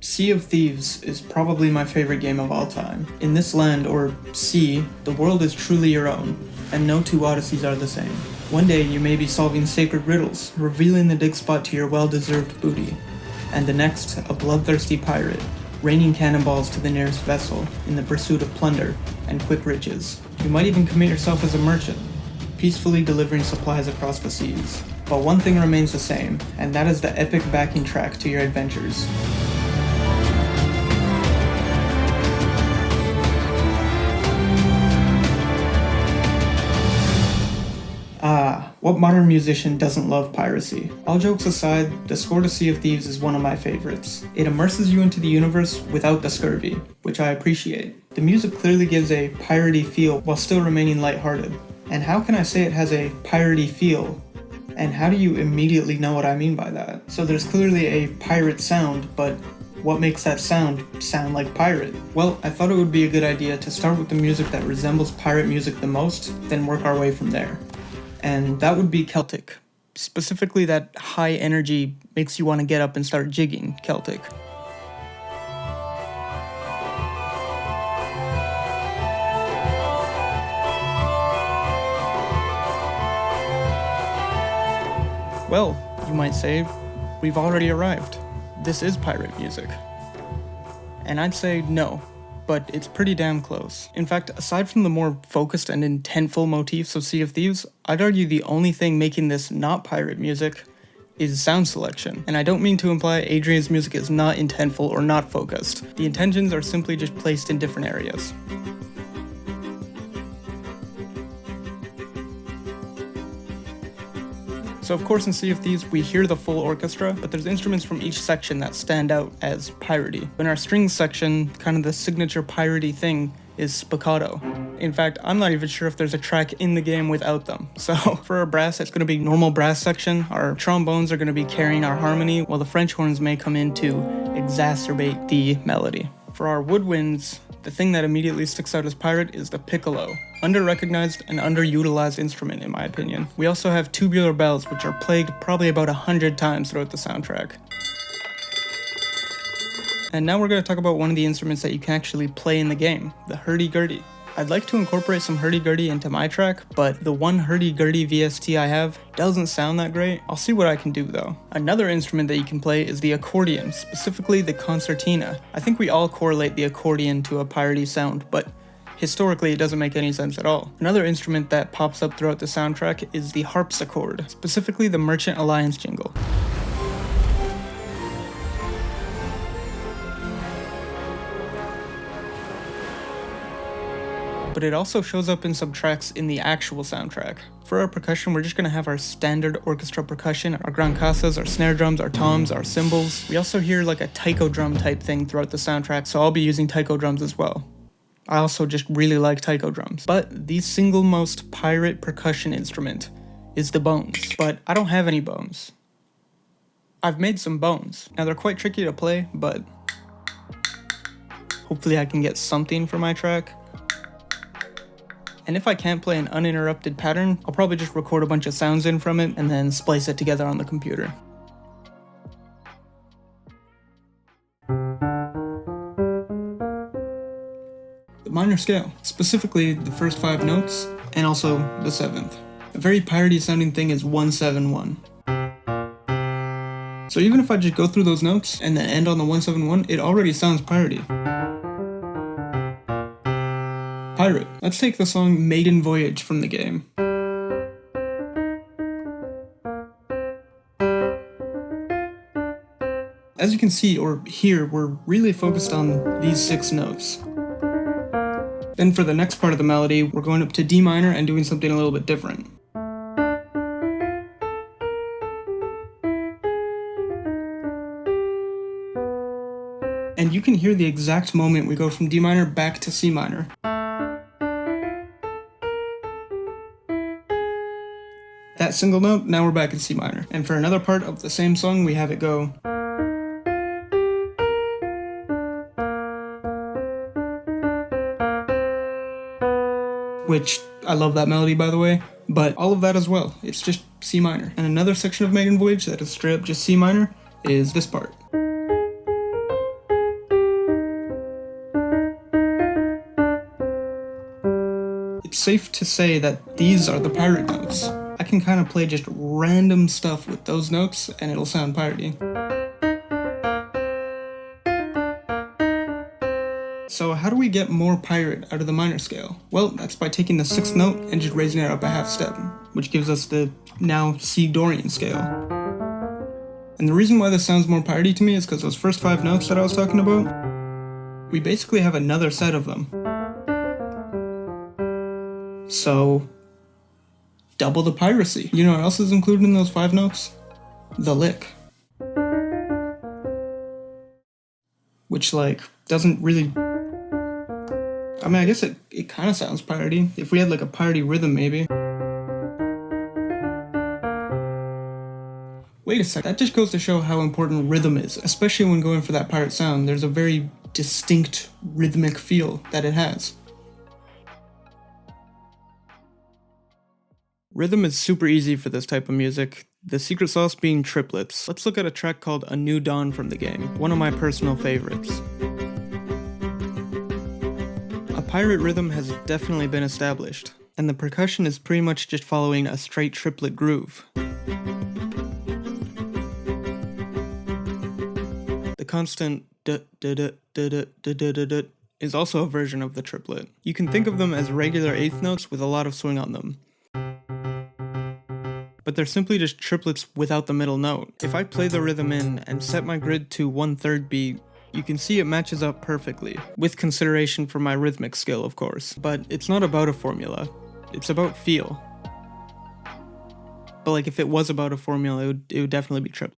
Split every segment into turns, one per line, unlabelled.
Sea of Thieves is probably my favorite game of all time. In this land, or sea, the world is truly your own, and no two Odysseys are the same. One day you may be solving sacred riddles, revealing the dig spot to your well-deserved booty, and the next, a bloodthirsty pirate, raining cannonballs to the nearest vessel in the pursuit of plunder and quick riches. You might even commit yourself as a merchant, peacefully delivering supplies across the seas. But one thing remains the same, and that is the epic backing track to your adventures. What modern musician doesn't love piracy? All jokes aside, the score to Sea of Thieves is one of my favorites. It immerses you into the universe without the scurvy, which I appreciate. The music clearly gives a piratey feel while still remaining lighthearted. And how can I say it has a piratey feel? And how do you immediately know what I mean by that? So there's clearly a pirate sound, but what makes that sound like pirate? Well, I thought it would be a good idea to start with the music that resembles pirate music the most, then work our way from there. And that would be Celtic. Specifically that high energy makes you want to get up and start jigging Celtic. Well, you might say, we've already arrived. This is pirate music. And I'd say no, but it's pretty damn close. In fact, aside from the more focused and intentful motifs of Sea of Thieves, I'd argue the only thing making this not pirate music is sound selection. And I don't mean to imply Adrian's music is not intentful or not focused. The intentions are simply just placed in different areas. So of course in Sea of Thieves we hear the full orchestra, but there's instruments from each section that stand out as piratey. In our strings section, kind of the signature piratey thing is spiccato. In fact, I'm not even sure if there's a track in the game without them. So for our brass, it's going to be normal brass section. Our trombones are going to be carrying our harmony, while the French horns may come in to exacerbate the melody. For our woodwinds, the thing that immediately sticks out as pirate is the piccolo. Under-recognized and underutilized instrument in my opinion. We also have tubular bells, which are played probably about 100 times throughout the soundtrack. And now we're going to talk about one of the instruments that you can actually play in the game, the hurdy-gurdy. I'd like to incorporate some hurdy-gurdy into my track, but the one hurdy-gurdy VST I have doesn't sound that great. I'll see what I can do though. Another instrument that you can play is the accordion, specifically the concertina. I think we all correlate the accordion to a piratey sound, but historically it doesn't make any sense at all. Another instrument that pops up throughout the soundtrack is the harpsichord, specifically the Merchant Alliance jingle. But it also shows up in some tracks in the actual soundtrack. For our percussion, we're just going to have our standard orchestra percussion, our grancasas, our snare drums, our toms, our cymbals. We also hear like a taiko drum type thing throughout the soundtrack, so I'll be using taiko drums as well. I also just really like taiko drums. But the single most pirate percussion instrument is the bones. But I don't have any bones. I've made some bones. Now they're quite tricky to play, but hopefully I can get something for my track. And if I can't play an uninterrupted pattern, I'll probably just record a bunch of sounds in from it and then splice it together on the computer. The minor scale, specifically the first 5 notes, and also the 7th. A very piratey sounding thing is 1-7-1. So even if I just go through those notes and then end on the 1-7-1, it already sounds piratey. Pirate. Let's take the song Maiden Voyage from the game. As you can see or hear, we're really focused on these 6 notes. Then for the next part of the melody, we're going up to D minor and doing something a little bit different. And you can hear the exact moment we go from D minor back to C minor. That single note, now we're back in C minor. And for another part of the same song, we have it go. Which, I love that melody by the way, but all of that as well, it's just C minor. And another section of Maiden Voyage that is straight up just C minor is this part. It's safe to say that these are the pirate notes. I can kind of play just random stuff with those notes and it'll sound piratey. So how do we get more pirate out of the minor scale? Well, that's by taking the 6th note and just raising it up a half step, which gives us the now C Dorian scale. And the reason why this sounds more piratey to me is because those first 5 notes that I was talking about, we basically have another set of them. So, double the piracy. You know what else is included in those 5 notes? The lick. Which, like, doesn't really... I mean, I guess it kind of sounds piratey. If we had, like, a piratey rhythm, maybe. Wait a sec, that just goes to show how important rhythm is, especially when going for that pirate sound. There's a very distinct rhythmic feel that it has. Rhythm is super easy for this type of music, the secret sauce being triplets. Let's look at a track called A New Dawn from the game, one of my personal favorites. A pirate rhythm has definitely been established, and the percussion is pretty much just following a straight triplet groove. The constant d-d-d-d-d-d-d-d-d is also a version of the triplet. You can think of them as regular 8th notes with a lot of swing on them. But they're simply just triplets without the middle note. If I play the rhythm in and set my grid to 1/3 beat, you can see it matches up perfectly, with consideration for my rhythmic skill, of course. But it's not about a formula, it's about feel. But like, if it was about a formula, it would definitely be triplets.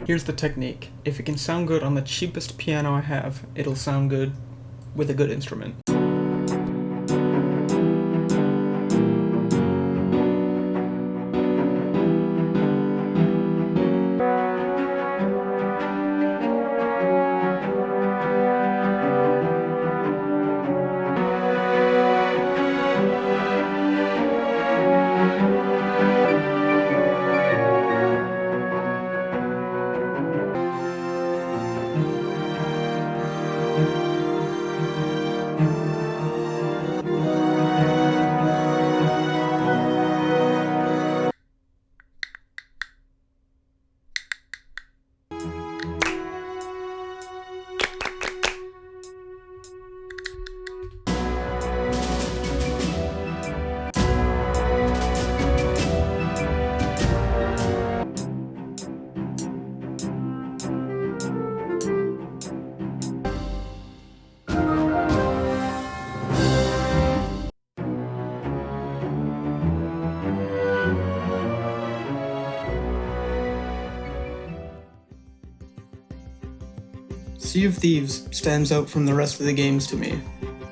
Here's the technique. If it can sound good on the cheapest piano I have, it'll sound good with a good instrument. Sea of Thieves stands out from the rest of the games to me,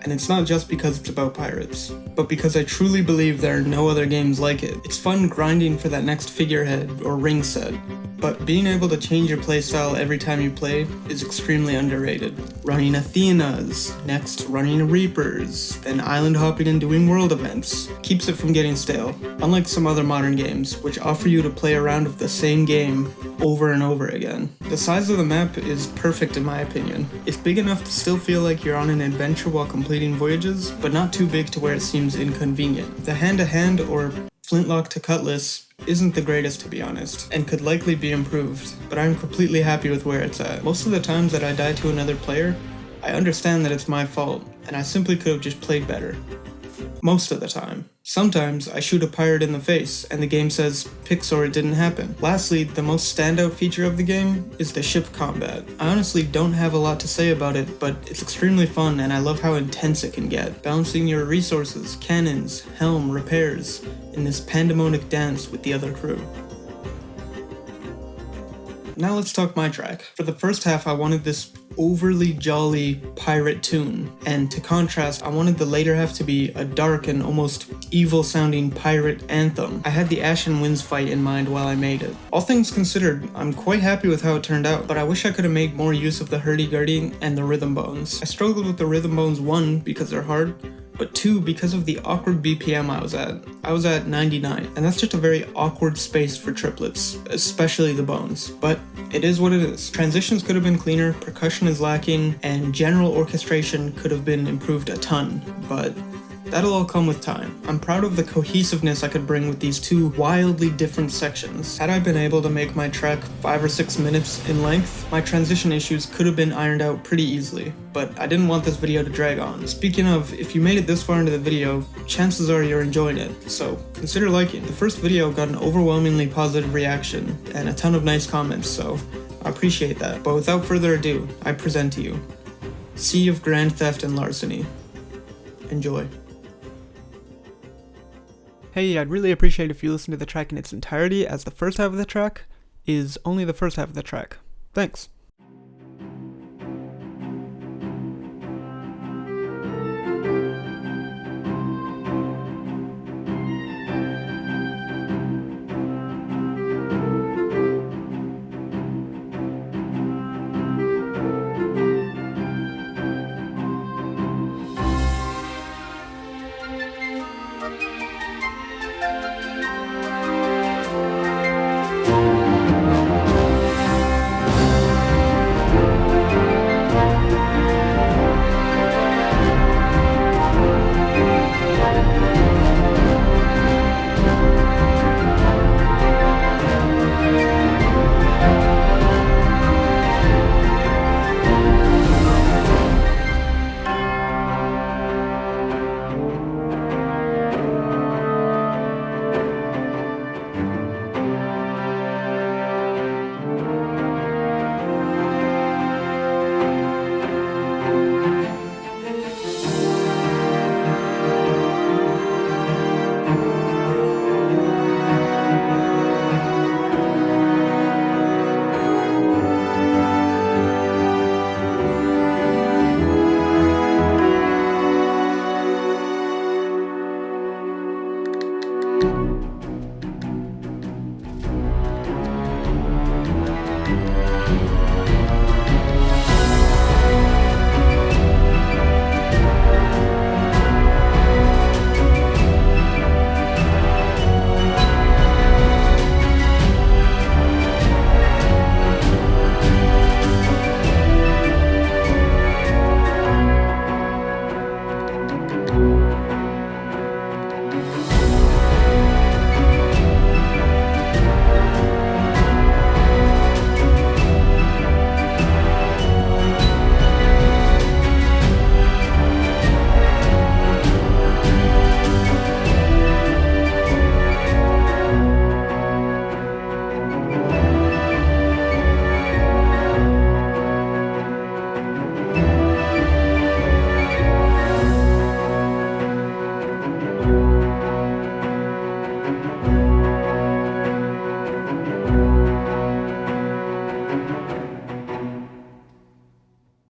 and it's not just because it's about pirates, but because I truly believe there are no other games like it. It's fun grinding for that next figurehead or ring set, but being able to change your playstyle every time you play is extremely underrated. Running Athenas, next running Reapers, then island hopping and doing world events keeps it from getting stale, unlike some other modern games, which offer you to play a round of the same game over and over again. The size of the map is perfect in my opinion. It's big enough to still feel like you're on an adventure while completing voyages, but not too big to where it seems inconvenient. The hand-to-hand or flintlock to cutlass isn't the greatest, to be honest, and could likely be improved, but I'm completely happy with where it's at. Most of the times that I die to another player, I understand that it's my fault, and I simply could have just played better. Most of the time. Sometimes I shoot a pirate in the face and the game says, Pixar, it didn't happen. Lastly, the most standout feature of the game is the ship combat. I honestly don't have a lot to say about it, but it's extremely fun and I love how intense it can get. Balancing your resources, cannons, helm, repairs, in this pandemonic dance with the other crew. Now let's talk my track. For the first half, I wanted this overly jolly pirate tune, and to contrast, I wanted the later half to be a dark and almost evil sounding pirate anthem. I had the Ashen Winds fight in mind while I made it. All things considered, I'm quite happy with how it turned out, but I wish I could have made more use of the hurdy-gurdy and the rhythm bones. I struggled with the rhythm bones, 1, because they're hard, but 2, because of the awkward BPM I was at. I was at 99, and that's just a very awkward space for triplets, especially the bones. But it is what it is. Transitions could have been cleaner, percussion is lacking, and general orchestration could have been improved a ton, but that'll all come with time. I'm proud of the cohesiveness I could bring with these two wildly different sections. Had I been able to make my track 5 or 6 minutes in length, my transition issues could have been ironed out pretty easily, but I didn't want this video to drag on. Speaking of, if you made it this far into the video, chances are you're enjoying it, so consider liking. The first video got an overwhelmingly positive reaction and a ton of nice comments, so I appreciate that. But without further ado, I present to you Sea of Grand Theft and Larceny. Enjoy. Hey, I'd really appreciate if you listen to the track in its entirety, as the first half of the track is only the first half of the track. Thanks.